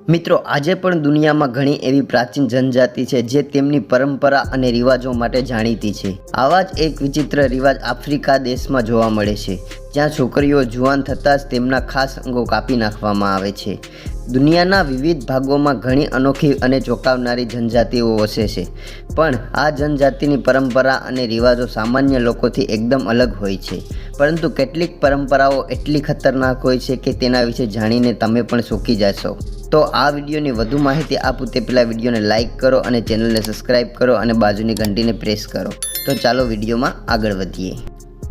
મિત્રો આજે પણ દુનિયામાં ઘણી એવી પ્રાચીન જનજાતિ છે જે તેમની પરંપરા અને રિવાજો માટે જાણીતી છે। આવા જ એક વિચિત્ર રિવાજ આફ્રિકા દેશમાં જોવા મળે છે, જ્યાં છોકરીઓ જુવાન થતાં જ તેમના ખાસ અંગો કાપી નાખવામાં આવે છે। દુનિયાના વિવિધ ભાગોમાં ઘણી અનોખી અને ચોંકાવનારી જનજાતિઓ વસે છે, પણ આ જનજાતિની પરંપરા અને રિવાજો સામાન્ય લોકોથી એકદમ અલગ હોય છે। પરંતુ કેટલીક પરંપરાઓ એટલી ખતરનાક હોય છે કે તેના વિશે જાણીને તમે પણ ચોંકી જશો। તો આ વિડીયોની વધુ માહિતી આપું તે પહેલાં વિડીયોને લાઇક કરો અને ચેનલને સબસ્ક્રાઇબ કરો અને બાજુની ઘંટીને પ્રેસ કરો। તો ચાલો વિડીયોમાં આગળ વધીએ।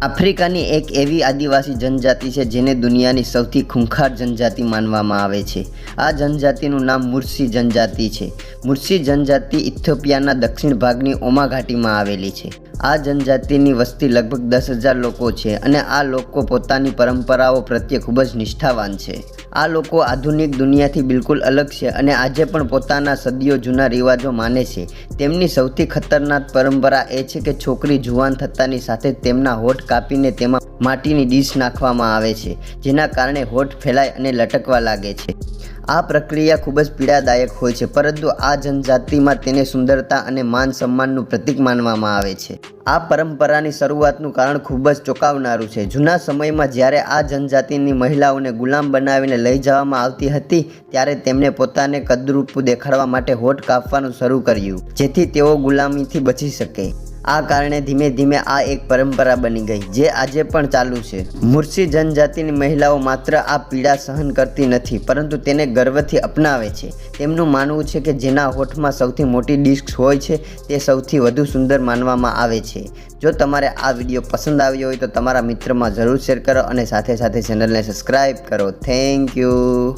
આફ્રિકાની એક એવી આદિવાસી જનજાતિ છે જેને દુનિયાની સૌથી ખૂંખાર જનજાતિ માનવામાં આવે છે। આ જનજાતિનું નામ મુર્સી જનજાતિ છે। મુર્સી જનજાતિ ઇથિયોપિયાના દક્ષિણ ભાગની ઓમા ઘાટીમાં આવેલી છે। આ જનજાતિની વસ્તી લગભગ 10,000 લોકો છે અને આ લોકો પોતાની પરંપરાઓ પ્રત્યે ખૂબ જ નિષ્ઠાવાન છે। આ લોકો આધુનિક દુનિયાથી બિલકુલ અલગ છે અને આજે પણ પોતાના સદીઓ જૂના રિવાજો માને છે। તેમની સૌથી ખતરનાક પરંપરા એ છે કે છોકરી જુવાન થતાની સાથે તેમના હોઠ કાપીને તેમાં માટીની ડીશ નાખવામાં આવે છે, જેના કારણે હોઠ ફેલાય અને લટકવા લાગે છે। આ પ્રક્રિયા ખૂબ જ પીડાદાયક હોય છે, પરંતુ આ જનજાતિમાં તેને સુંદરતા અને માન સન્માનનું પ્રતીક માનવામાં આવે છે। આ પરંપરાની શરૂઆતનું કારણ ખૂબ જ ચોંકાવનારું છે। જૂના સમયમાં જ્યારે આ જનજાતિની મહિલાઓને ગુલામ બનાવીને લઈ જવામાં આવતી હતી, ત્યારે તેમણે પોતાને કદરૂપ દેખાડવા માટે હોઠ કાપવાનું શરૂ કર્યું, જેથી તેઓ ગુલામીથી બચી શકે। આ કારણે ધીમે ધીમે આ એક પરંપરા બની ગઈ, જે આજે પણ ચાલુ છે। મુર્સી જનજાતિની મહિલાઓ માત્ર આ પીડા સહન કરતી નથી, પરંતુ તેને ગર્વથી અપનાવે છે। તેમનું માનવું છે કે જેના હોઠમાં સૌથી મોટી ડિસ્ક હોય છે તે સૌથી વધુ સુંદર માનવામાં આવે છે। જો તમારે આ વિડીયો પસંદ આવ્યો હોય તો તમારા મિત્રમાં જરૂર શેર કરો અને સાથે સાથે ચેનલને સબસ્ક્રાઈબ કરો। Thank you.